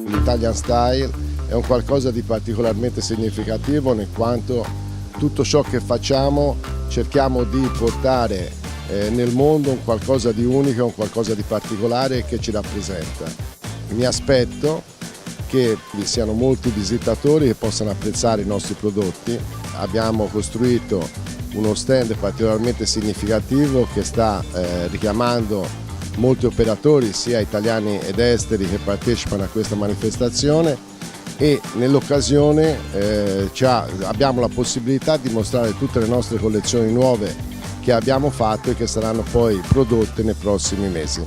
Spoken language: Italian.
L'Italian Style è un qualcosa di particolarmente significativo, in quanto tutto ciò che facciamo cerchiamo di portare nel mondo un qualcosa di unico, un qualcosa di particolare che ci rappresenta. Mi aspetto che vi siano molti visitatori che possano apprezzare i nostri prodotti. Abbiamo costruito uno stand particolarmente significativo che sta richiamando molti operatori sia italiani ed esteri che partecipano a questa manifestazione, e nell'occasione abbiamo la possibilità di mostrare tutte le nostre collezioni nuove che abbiamo fatto e che saranno poi prodotte nei prossimi mesi.